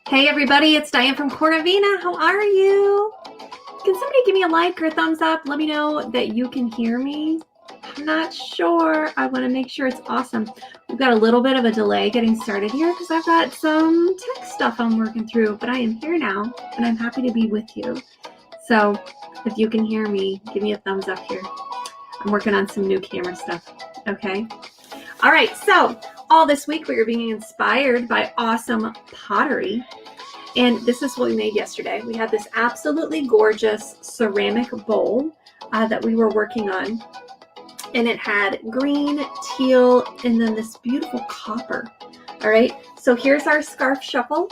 Hey everybody, it's Diane from Cornavina. How are you? Can somebody give me a like or a thumbs up? Let me know that you can hear me. I'm not sure. I want to make sure it's awesome. We've got a little bit of a delay getting started here because I've got some tech stuff I'm working through, but I am here now and I'm happy to be with you. So if you can hear me, give me a thumbs up here. I'm working on some new camera stuff, okay? All right, so all this week we are being inspired by awesome pottery. And this is what we made yesterday. We had this absolutely gorgeous ceramic bowl that we were working on. And it had green, teal, and then this beautiful copper. All right, so here's our scarf shuffle.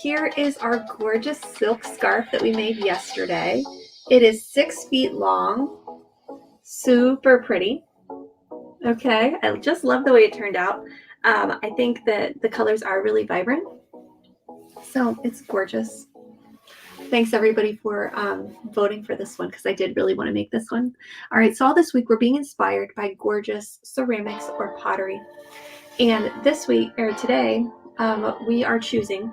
Here is our gorgeous silk scarf that we made yesterday. It is 6 feet long, super pretty. Okay, I just love the way it turned out. I think that the colors are really vibrant. So it's gorgeous. Thanks everybody for voting for this one because I did really want to make this one. All right, so all this week we're being inspired by gorgeous ceramics or pottery. And this week, or today, we are choosing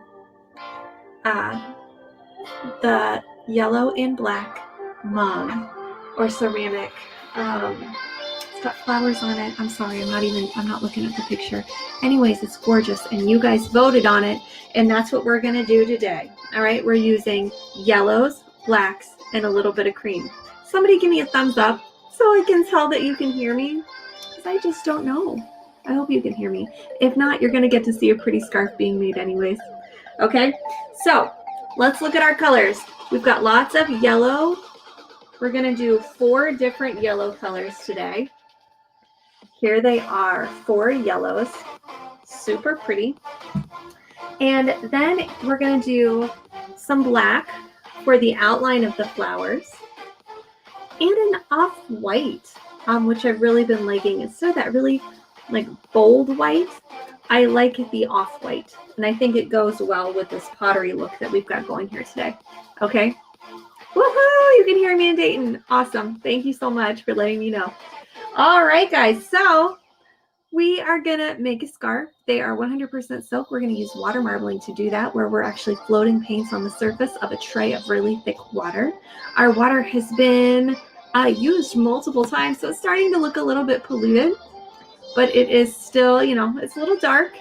the yellow and black mug or ceramic. It's got flowers on it. I'm sorry, I'm not looking at the picture. Anyways, it's gorgeous and you guys voted on it and that's what we're gonna do today. All right, we're using yellows, blacks, and a little bit of cream. Somebody give me a thumbs up so I can tell that you can hear me because I just don't know. I hope you can hear me. If not, you're gonna get to see a pretty scarf being made anyways. Okay, so let's look at our colors. We've got lots of yellow. We're gonna do 4 different yellow colors today. Here they are, 4 yellows, super pretty. And then we're gonna do some black for the outline of the flowers and an off-white, which I've really been liking. Instead of that really like bold white, I like the off-white. And I think it goes well with this pottery look that we've got going here today. Okay. Woohoo! You can hear me in Dayton. Awesome. Thank you so much for letting me know. All right, guys. So we are going to make a scarf. They are 100% silk. We're going to use water marbling to do that, where we're actually floating paints on the surface of a tray of really thick water. Our water has been used multiple times, so it's starting to look a little bit polluted, but it is still, you know, it's a little dark.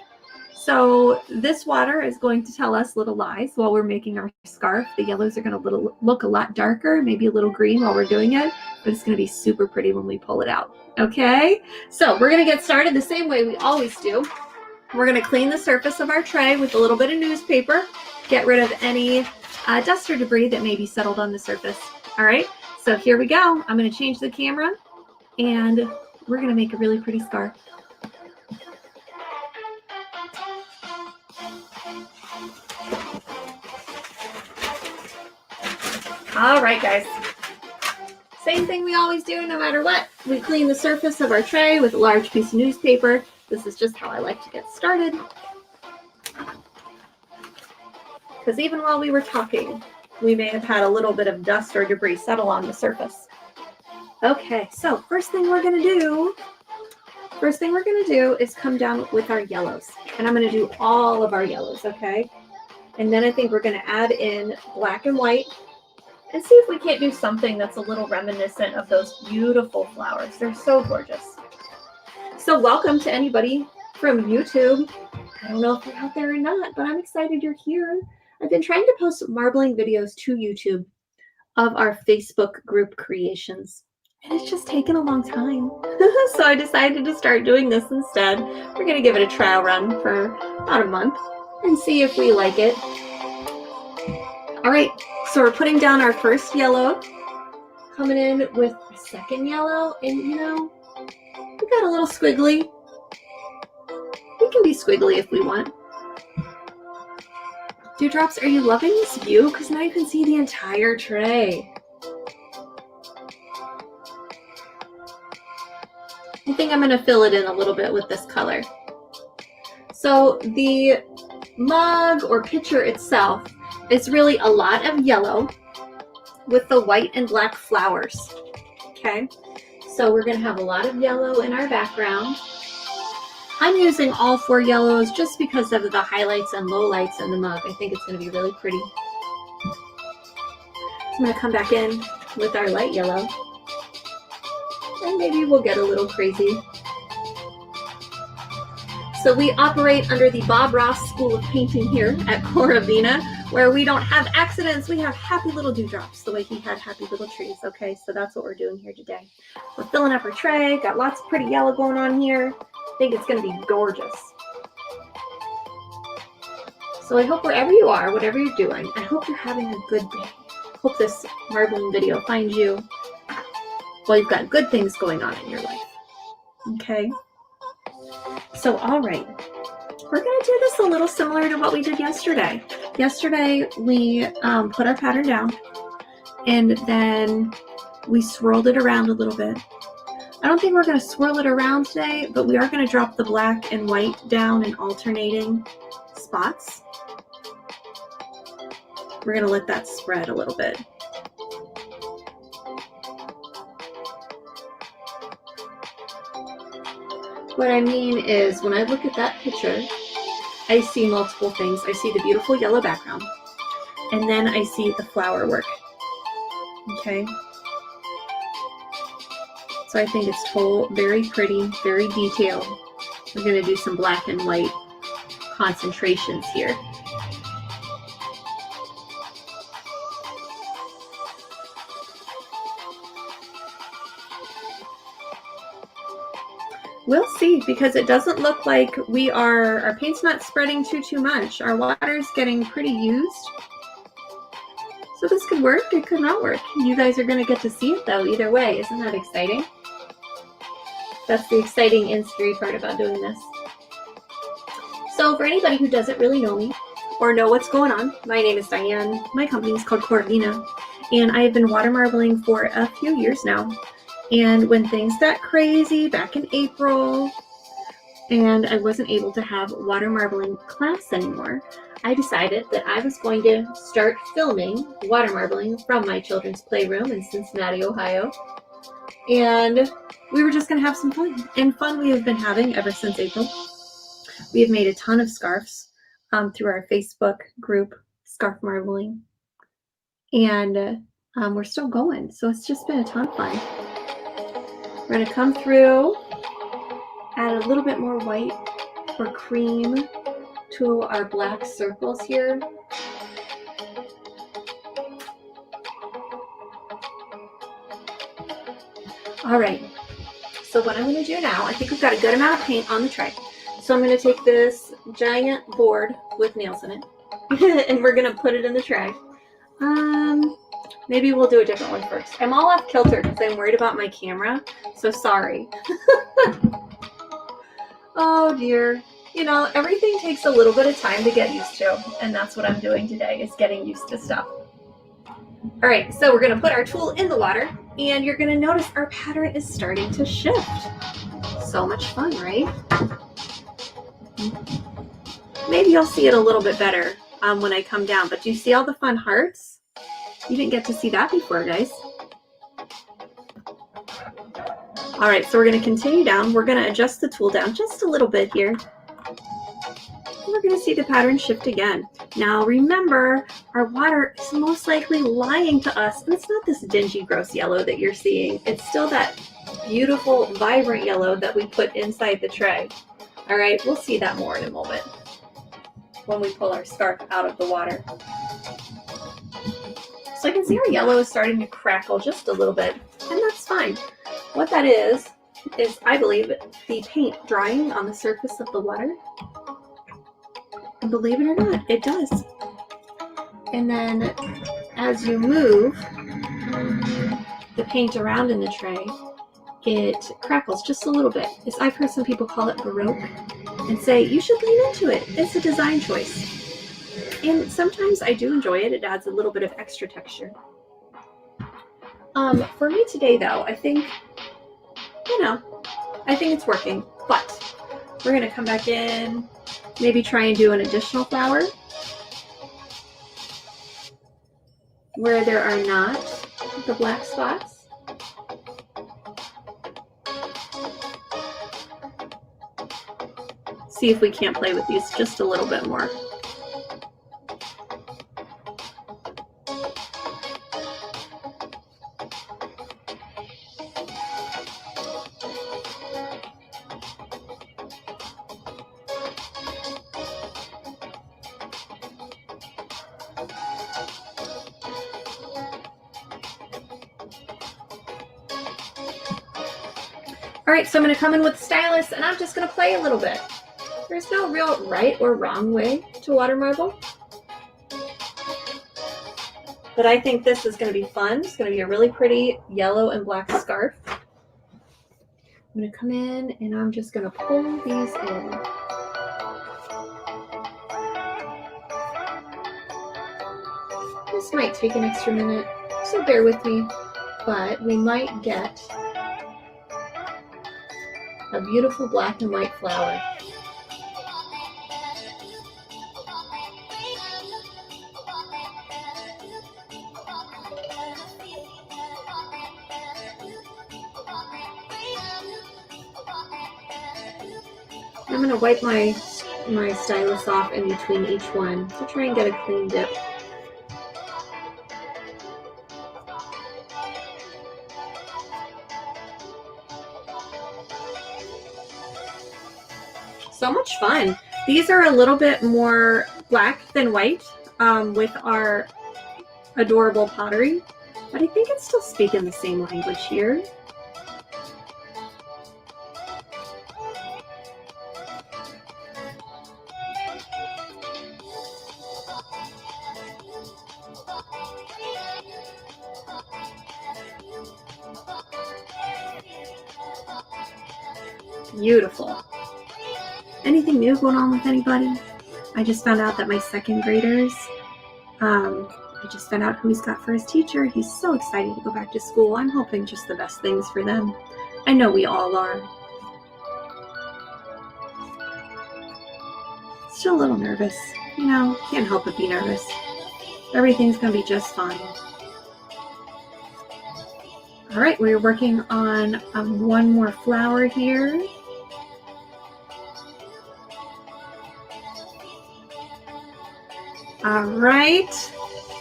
So this water is going to tell us little lies while we're making our scarf. The yellows are going to look a lot darker, maybe a little green while we're doing it, but it's going to be super pretty when we pull it out. Okay, so we're going to get started the same way we always do. We're going to clean the surface of our tray with a little bit of newspaper, get rid of any dust or debris that may be settled on the surface. All right, so here we go. I'm going to change the camera and we're going to make a really pretty scarf. All right, guys. Same thing we always do no matter what. We clean the surface of our tray with a large piece of newspaper. This is just how I like to get started. Because even while we were talking, we may have had a little bit of dust or debris settle on the surface. Okay, so first thing we're gonna do is come down with our yellows. And I'm gonna do all of our yellows, okay? And then I think we're gonna add in black and white and see if we can't do something that's a little reminiscent of those beautiful flowers. They're so gorgeous. So welcome to anybody from YouTube. I don't know if you're out there or not, but I'm excited you're here. I've been trying to post marbling videos to YouTube of our Facebook group creations, and it's just taken a long time. So I decided to start doing this instead. We're gonna give it a trial run for about a month and see if we like it. All right, so we're putting down our first yellow, coming in with a second yellow, and you know, we got a little squiggly. We can be squiggly if we want. Dewdrops, are you loving this view? Because now you can see the entire tray. I think I'm going to fill it in a little bit with this color. So the mug or pitcher itself is really a lot of yellow with the white and black flowers. Okay, so we're going to have a lot of yellow in our background. I'm using all 4 yellows just because of the highlights and lowlights in the mug. I think it's going to be really pretty. So I'm going to come back in with our light yellow. And maybe we'll get a little crazy. So we operate under the Bob Ross School of Painting here at Coravina, where we don't have accidents, we have happy little dewdrops, the way he had happy little trees. Okay, so that's what we're doing here today. We're filling up our tray, got lots of pretty yellow going on here. I think it's gonna be gorgeous. So I hope wherever you are, whatever you're doing, I hope you're having a good day. I hope this marbling video finds you while you've got good things going on in your life. Okay? So, all right. We're going to do this a little similar to what we did yesterday. Yesterday, we put our pattern down, and then we swirled it around a little bit. I don't think we're going to swirl it around today, but we are going to drop the black and white down in alternating spots. We're going to let that spread a little bit. What I mean is, when I look at that picture, I see multiple things. I see the beautiful yellow background, and then I see the flower work. Okay? So I think it's very pretty, very detailed. We're going to do some black and white concentrations here. We'll see, because it doesn't look like our paint's not spreading too much. Our water's getting pretty used. So this could work, it could not work. You guys are gonna get to see it though, either way. Isn't that exciting? That's the exciting and scary part about doing this. So for anybody who doesn't really know me or know what's going on, my name is Diane. My company is called Coravina, and I have been water marbling for a few years now. And when things got crazy back in April and I wasn't able to have water marbling class anymore, I decided that I was going to start filming water marbling from my children's playroom in Cincinnati, Ohio. And we were just going to have some fun. And fun we have been having ever since April. We have made a ton of scarves through our Facebook group, Scarf Marbling. And we're still going. So it's just been a ton of fun. We're going to come through, add a little bit more white or cream to our black circles here. All right, so what I'm going to do now, I think we've got a good amount of paint on the tray. So I'm going to take this giant board with nails in it, and we're going to put it in the tray. Maybe we'll do a different one first. I'm all off kilter because I'm worried about my camera, so sorry. Oh dear. You know, everything takes a little bit of time to get used to, and that's what I'm doing today, is getting used to stuff. All right, so we're going to put our tool in the water, and you're going to notice our pattern is starting to shift. So much fun, right? Maybe you'll see it a little bit better when I come down, but do you see all the fun hearts? You didn't get to see that before, guys. All right, so we're going to continue down. We're going to adjust the tool down just a little bit here. We're going to see the pattern shift again. Now remember, our water is most likely lying to us, and it's not this dingy, gross yellow that you're seeing. It's still that beautiful, vibrant yellow that we put inside the tray. All right, we'll see that more in a moment when we pull our scarf out of the water. So I can see our yellow is starting to crackle just a little bit, and that's fine. What that is I believe the paint drying on the surface of the water. And believe it or not, it does. And then as you move the paint around in the tray, it crackles just a little bit. I've heard some people call it Baroque and say, you should lean into it. It's a design choice. And sometimes I do enjoy it. It adds a little bit of extra texture. For me today, though, I think it's working. But we're going to come back in, maybe try and do an additional flower where there are not the black spots. see if we can't play with these just a little bit more. All right, so I'm going to come in with the stylus and I'm just going to play a little bit. There's no real right or wrong way to water marble. But I think this is going to be fun. It's going to be a really pretty yellow and black scarf. I'm going to come in and I'm just going to pull these in. This might take an extra minute, so bear with me, but we might get a beautiful black and white flower. I'm going to wipe my stylus off in between each one to try and get a clean dip. So much fun. These are a little bit more black than white with our adorable pottery, but I think it's still speaking the same language here. Beautiful. Anything new going on with anybody? I just found out that my second graders, I just found out who he's got for his teacher. He's so excited to go back to school. I'm hoping just the best things for them. I know we all are. Still a little nervous. You know, can't help but be nervous. Everything's going to be just fine. All right, we're working on one more flower here. All right,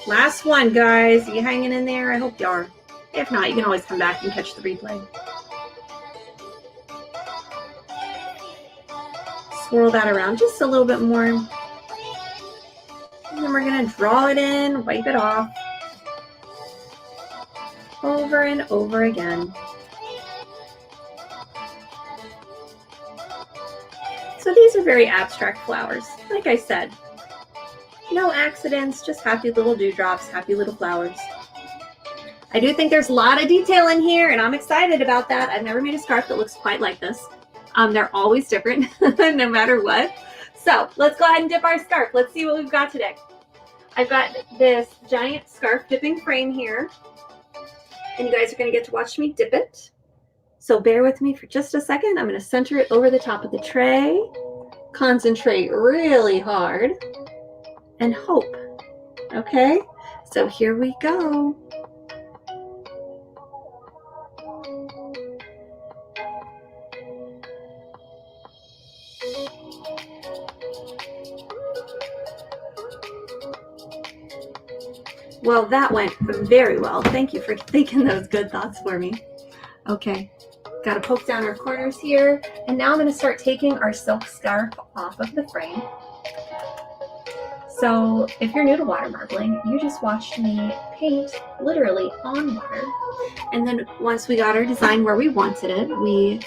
last one, guys. You hanging in there? I hope you are. If not, you can always come back and catch the replay. Swirl that around just a little bit more. And then we're gonna draw it in, wipe it off. Over and over again. So these are very abstract flowers, like I said. No accidents, just happy little dewdrops, happy little flowers. I do think there's a lot of detail in here, and I'm excited about that. I've never made a scarf that looks quite like this. They're always different, no matter what. So let's go ahead and dip our scarf. Let's see what we've got today. I've got this giant scarf dipping frame here, and you guys are going to get to watch me dip it. So bear with me for just a second. I'm going to center it over the top of the tray, concentrate really hard, and hope. Okay, so here we go. Well, that went very well. Thank you for thinking those good thoughts for me. Okay, got to poke down our corners here, and now I'm going to start taking our silk scarf off of the frame. So if you're new to water marbling, you just watched me paint literally on water. And then once we got our design where we wanted it, we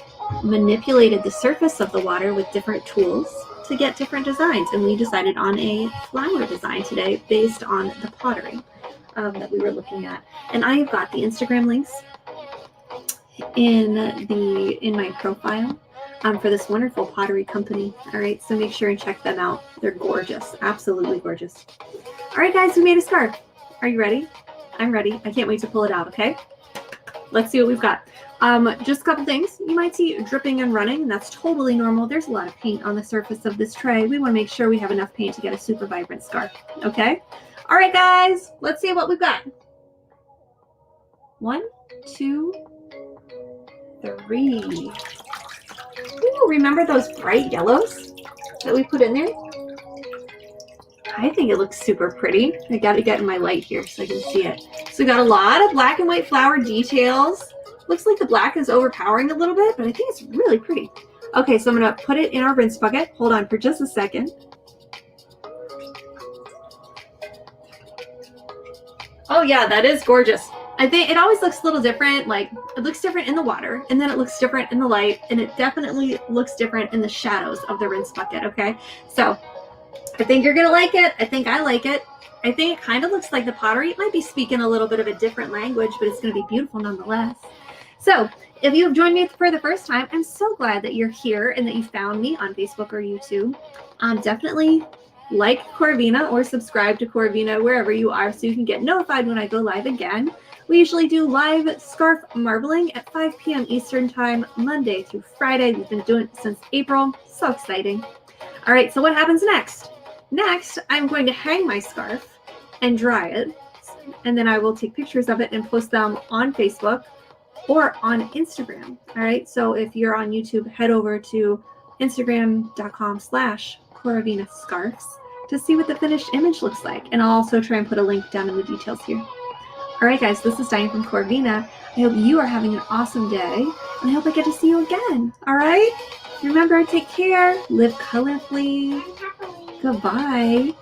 manipulated the surface of the water with different tools to get different designs. And we decided on a flower design today based on the pottery that we were looking at. And I've got the Instagram links in my profile. For this wonderful pottery company. All right, so make sure and check them out. They're gorgeous, absolutely gorgeous. All right, guys, we made a scarf. Are you ready? I'm ready. I can't wait to pull it out, okay? Let's see what we've got. Just a couple things. You might see dripping and running, and that's totally normal. There's a lot of paint on the surface of this tray. We want to make sure we have enough paint to get a super vibrant scarf, okay? All right, guys, let's see what we've got. 1, 2, 3. Ooh, remember those bright yellows? that we put in there. I think it looks super pretty. I got to get in my light here so I can see it. So we got a lot of black and white flower details. Looks like the black is overpowering a little bit, but I think it's really pretty. Okay, so I'm going to put it in our rinse bucket. Hold on for just a second. Oh yeah, that is gorgeous. I think it always looks a little different. Like it looks different in the water, and then it looks different in the light, and it definitely looks different in the shadows of the rinse bucket. Okay, so I think you're gonna like it. I think I like it. I think it kind of looks like the pottery. It might be speaking a little bit of a different language, but it's gonna be beautiful nonetheless. So if you have joined me for the first time, I'm so glad that you're here and that you found me on Facebook or YouTube. Definitely like Corvina or subscribe to Corvina wherever you are so you can get notified when I go live again. We usually do live scarf marbling at 5 p.m. Eastern Time, Monday through Friday. We've been doing it since April. So exciting. All right, so what happens next? Next, I'm going to hang my scarf and dry it, and then I will take pictures of it and post them on Facebook or on Instagram. All right, so if you're on YouTube, head over to instagram.com/Coravina Scarves to see what the finished image looks like. And I'll also try and put a link down in the details here. All right, guys, this is Diane from Corvina. I hope you are having an awesome day, and I hope I get to see you again. All right? Remember, take care, live colorfully. Goodbye.